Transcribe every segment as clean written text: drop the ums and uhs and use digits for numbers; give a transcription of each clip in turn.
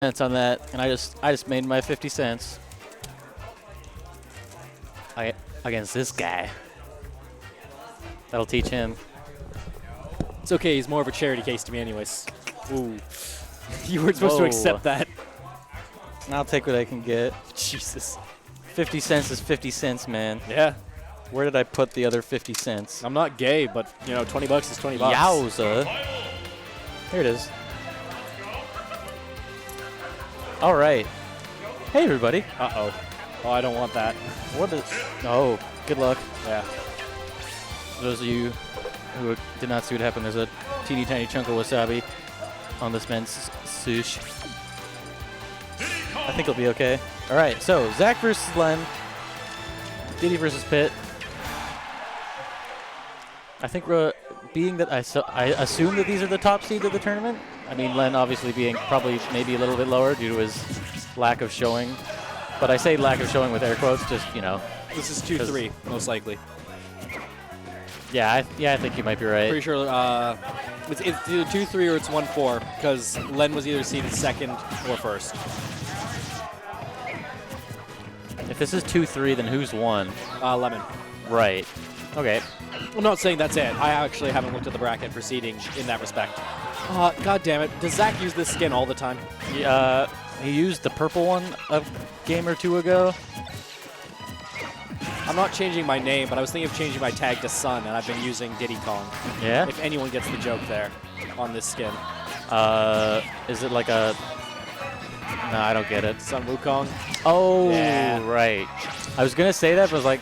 cents on that, and I just made my 50 cents. Against this guy. That'll teach him. It's okay. He's more of a charity case to me, anyways. Ooh, you weren't supposed to accept that. I'll take what I can get. Jesus. 50 cents is 50 cents, man. Yeah. Where did I put the other 50 cents? I'm not gay, but you know, 20 bucks is 20 bucks. Yowza. Here it is. All right. Hey, everybody. Uh-oh. Oh, I don't want that. What is... Oh, good luck. Yeah. For those of you who did not see what happened, there's a teeny tiny chunk of wasabi on this man's sush. I think it'll be okay. All right, so Zach versus Len. Diddy versus Pitt. I think being that I assume that these are the top seeds of the tournament. I mean, Len obviously being probably maybe a little bit lower due to his lack of showing. But I say lack of showing with air quotes, just, you know. This is 2-3, most likely. Yeah, I think you might be right. Pretty sure it's either 2-3 or it's 1-4, because Len was either seeded second or first. If this is 2-3, then who's won? Lemon. Right. Okay. I'm not saying that's it. I actually haven't looked at the bracket for seeding in that respect. God damn it. Does Zach use this skin all the time? He used the purple one a game or two ago. I'm not changing my name, but I was thinking of changing my tag to Sun, and I've been using Diddy Kong. Yeah? If anyone gets the joke there on this skin. Is it like a... No, I don't get it. Sun Wukong. Oh, yeah. Right. I was going to say that, but I was like...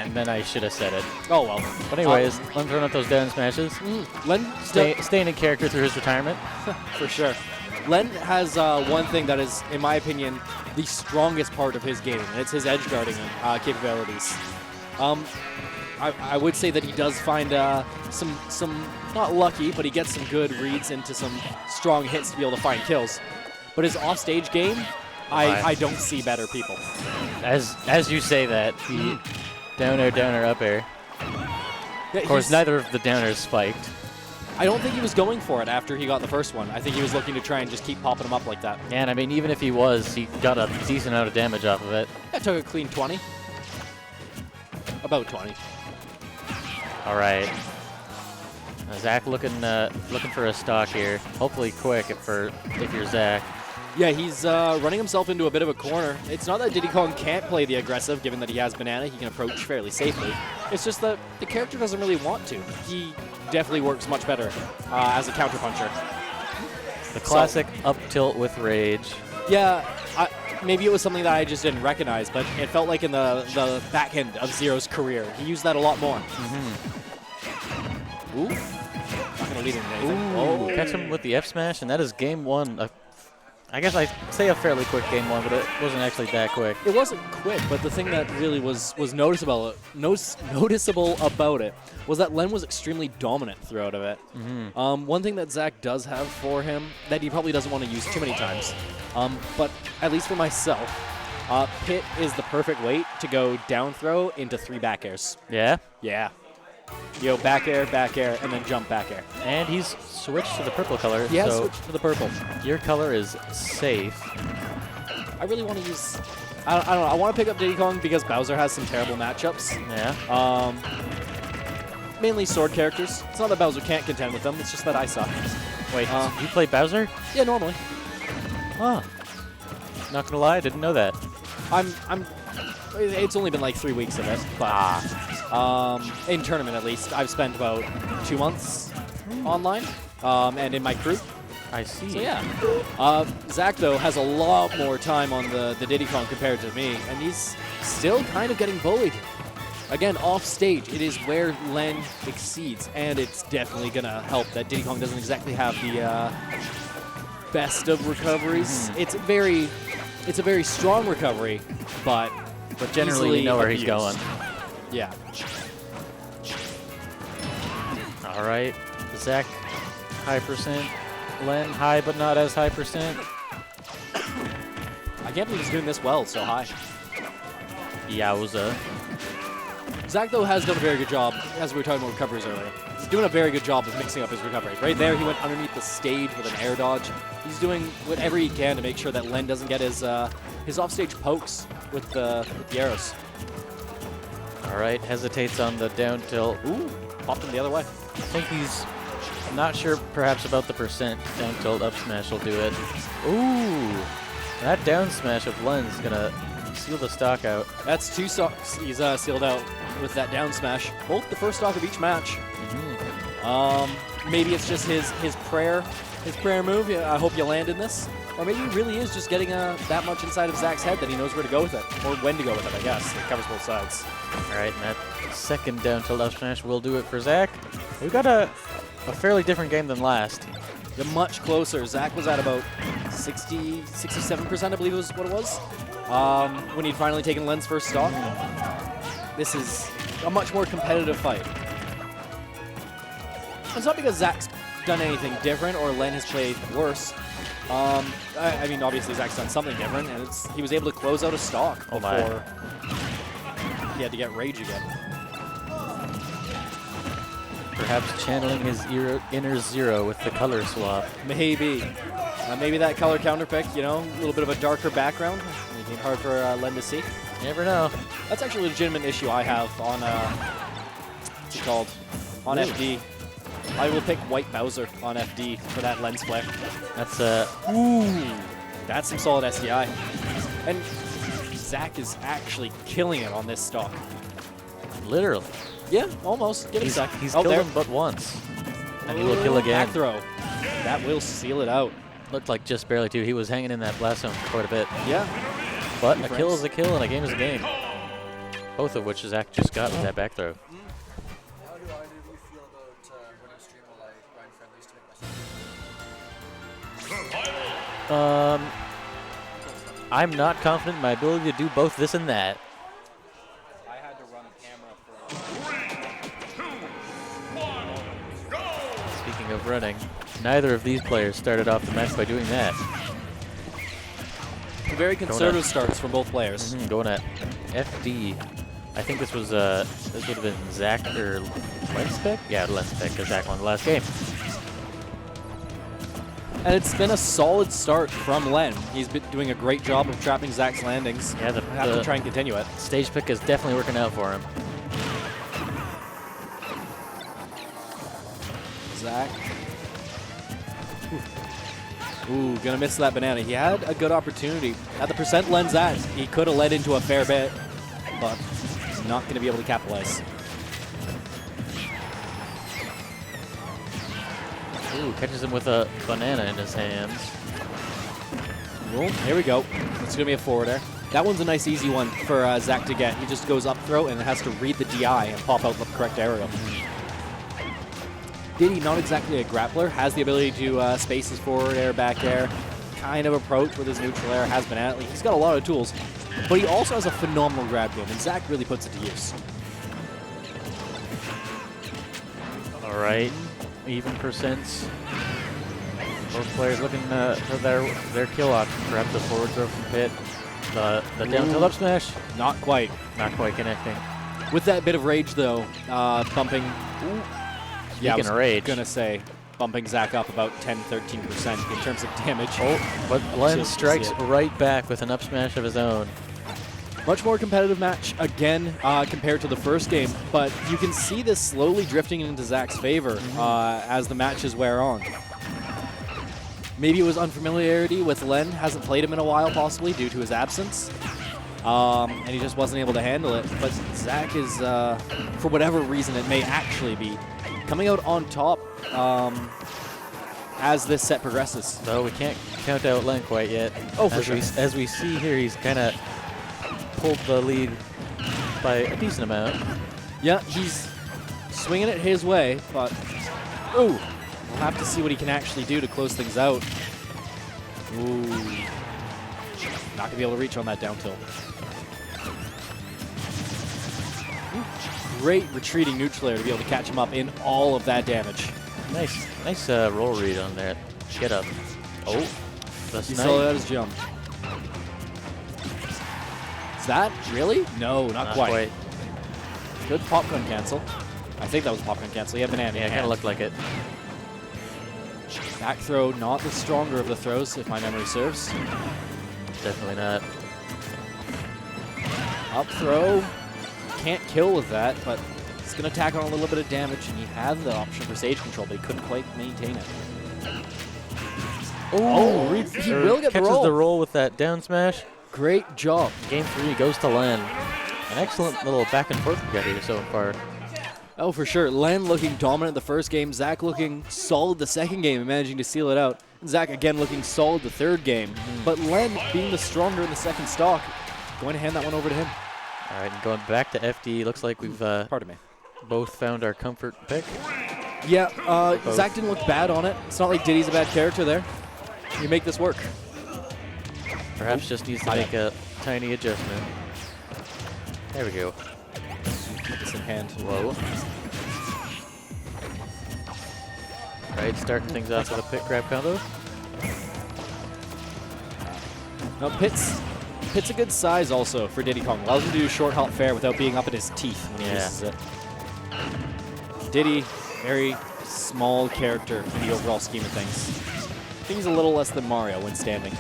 And then I should have said it. Oh, well. But anyways, Len throwing up those down smashes. Len staying in character through his retirement. For sure. Len has one thing that is, in my opinion, the strongest part of his game, and it's his edge guarding capabilities. I would say that he does find some not lucky, but he gets some good reads into some strong hits to be able to find kills. But his offstage game, I don't see better people. As you say that, he down air, up air. Yeah, of course, neither of the downers spiked. I don't think he was going for it after he got the first one. I think he was looking to try and just keep popping them up like that. Yeah, and I mean, even if he was, he got a decent amount of damage off of it. That took a clean 20. About 20. All right. Zach looking for a stock here. Hopefully quick if you're Zach. Yeah, he's running himself into a bit of a corner. It's not that Diddy Kong can't play the aggressive, given that he has Banana. He can approach fairly safely. It's just that the character doesn't really want to. He definitely works much better as a counterpuncher. The classic up tilt with rage. Yeah, maybe it was something that I just didn't recognize, but it felt like in the back end of Zero's career, he used that a lot more. Ooh. Not going to lead him to anything. Oh, catch him with the F smash, and that is game one. I guess I say a fairly quick game one, but it wasn't actually that quick. It wasn't quick, but the thing that really was noticeable about it was that Len was extremely dominant throughout of it. One thing that Zach does have for him that he probably doesn't want to use too many times, but at least for myself, Pit is the perfect weight to go down throw into 3 back airs. Yeah? Yeah. Yo, back air, and then jump back air. And he's switched to the purple color. He has so switched to the purple. Your color is safe. I really want to use... I don't know. I want to pick up Diddy Kong because Bowser has some terrible matchups. Yeah. Mainly sword characters. It's not that Bowser can't contend with them. It's just that I suck. Wait, you play Bowser? Yeah, normally. Huh. Not gonna lie, I didn't know that. It's only been like 3 weeks of it, but in tournament at least, I've spent about 2 months online and in my crew. I see. So yeah. Zach, though, has a lot more time on the Diddy Kong compared to me, and he's still kind of getting bullied. Again, off stage, it is where Len exceeds, and it's definitely going to help that Diddy Kong doesn't exactly have the best of recoveries. It's a very strong recovery, but generally you know where he's going. Yeah. All right. Zach, high percent. Len, high but not as high percent. I can't believe he's doing this well so high. Yowza. Zach, though, has done a very good job, as we were talking about recoveries earlier. doing a very good job of mixing up his recovery. Right there, he went underneath the stage with an air dodge. He's doing whatever he can to make sure that Len doesn't get his offstage pokes with the arrows. All right, hesitates on the down tilt. Ooh, popped him the other way. I think he's not sure perhaps about the percent. Down tilt up smash will do it. Ooh, that down smash of Len's gonna seal the stock out. That's 2 stocks he's sealed out with that down smash. Both the first stock of each match. Maybe it's just his prayer move. Yeah, I hope you land in this. Or maybe he really is just getting that much inside of Zach's head that he knows where to go with it, or when to go with it, I guess. It covers both sides. All right, and that second down tilt up smash will do it for Zach. We've got a fairly different game than last. They're much closer. Zach was at about 67%, I believe was what it was, when he'd finally taken Len's first stock. This is a much more competitive fight. It's not because Zach's done anything different or Len has played worse. I mean, obviously Zach's done something different, and he was able to close out a stock before he had to get rage again. Perhaps channeling his inner Zero with the color swap. Maybe. Maybe that color counter pick, you know, a little bit of a darker background, making it hard for Len to see. You never know. That's actually a legitimate issue I have on, what's it called? On FD. I will pick White Bowser on FD for that lens flare. That's ooh, that's some solid SDI. And Zach is actually killing it on this stock. literally. Yeah, almost. Give it a sec. He's killed him but once. And he will kill again. Back throw. That will seal it out. Looked like just barely too. He was hanging in that blast zone for quite a bit. Yeah. But a kill is a kill and a game is a game. Both of which Zach just got with that back throw. How do either of you feel about running a stream while I grind friendlies to make myself? I'm not confident in my ability to do both this and that. I had to run a camera for Speaking of running, neither of these players started off the match by doing that. very conservative starts from both players. Going at FD. I think this was this would have been Zach or Lenspec? Yeah, Lenspec, because Zach won the last game. And it's been a solid start from Len. He's been doing a great job of trapping Zach's landings. Yeah, I have to try and continue it. Stage pick is definitely working out for him. Zach. Ooh, gonna miss that banana. He had a good opportunity. At the percent Len's at, he could have led into a fair bit, but he's not gonna be able to capitalize. Ooh, catches him with a banana in his hands. Well, here we go. It's gonna be a forward air. That one's a nice easy one for Zach to get. He just goes up throw and has to read the DI and pop out the correct aerial. Diddy, not exactly a grappler, has the ability to space his forward air, back air, kind of approach with his neutral air, has banana. He's got a lot of tools, but he also has a phenomenal grab game, and Zach really puts it to use. All right, even percents. Both players looking for their kill option. Perhaps the forward throw from pit. The down tilt up smash. Not quite. Not quite connecting. With that bit of rage, though, bumping. Yeah, I was rage. Gonna say bumping Zach up about 10-13% in terms of damage. Oh, but Len strikes right back with an up smash of his own. Much more competitive match again compared to the first game, but you can see this slowly drifting into Zach's favor as the matches wear on. Maybe it was unfamiliarity with Len, hasn't played him in a while possibly due to his absence, and he just wasn't able to handle it. But Zach is, for whatever reason it may actually be, coming out on top as this set progresses. Though we can't count out Len quite yet. Oh, for sure. As we see here, he's kind of pulled the lead by a decent amount. Yeah, he's swinging it his way, but ooh, we'll have to see what he can actually do to close things out. Ooh, not gonna be able to reach on that down tilt. Great retreating neutral air to be able to catch him up in all of that damage. Nice roll read on that. Get up. Oh, the He saw that as jump. Is that really? No, not quite. Good popcorn cancel. I think that was a pop gun cancel. Yeah, banana. Yeah, it kind of looked like it. Back throw, not the stronger of the throws, if my memory serves. Definitely not. Up throw, can't kill with that, but it's going to tack on a little bit of damage, and he had the option for stage control, but he couldn't quite maintain it. Oh, he will get the catches roll. the roll with that down smash. Great job. Game 3 goes to Len. An excellent little back and forth we got here so far. Oh, for sure. Len looking dominant the first game. Zach looking solid the second game and managing to seal it out. Zach again looking solid the third game. But Len being the stronger in the second stock, going to hand that one over to him. All right, and going back to FD, looks like we've Pardon me. both found our comfort pick. Yeah, Zach didn't look bad on it. It's not like Diddy's a bad character there. You make this work. Perhaps just needs to make a tiny adjustment. There we go. Get this in hand. Whoa. Right, starting things off with a pit grab combo. Now Pit's a good size also for Diddy Kong. Allows him to do short hop fair without being up in his teeth when he uses it. Diddy, very small character in the overall scheme of things. I think he's a little less than Mario when standing.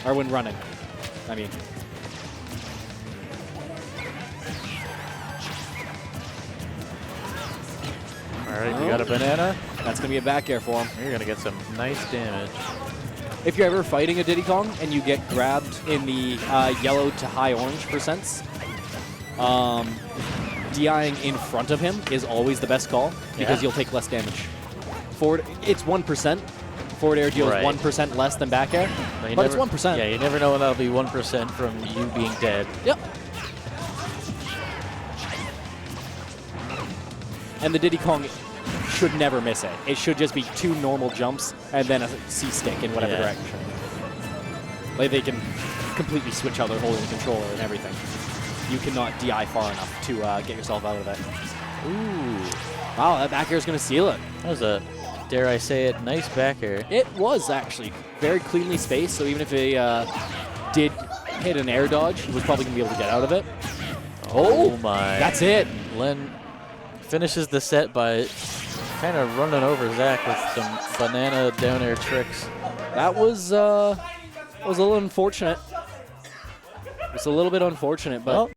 Or when running, I mean. All right, we got a banana. That's going to be a back air for him. You're going to get some nice damage. If you're ever fighting a Diddy Kong and you get grabbed in the yellow to high orange percents, DIing in front of him is always the best call because you'll take less damage. Forward, it's 1%. Forward air deals 1% less than back air, but it's 1%. Yeah, you never know when that'll be 1% from you being dead. Yep. And the Diddy Kong should never miss it. It should just be 2 normal jumps and then a C-stick in whatever direction. Like they can completely switch how they're holding the controller and everything. You cannot DI far enough to get yourself out of it. Ooh. Wow, that back air is going to seal it. That was a, dare I say it, nice back air. It was actually very cleanly spaced, so even if he did hit an air dodge, he was probably going to be able to get out of it. Oh my. That's it. Len finishes the set by kind of running over Zach with some banana down air tricks. That was a little unfortunate. It's a little bit unfortunate, but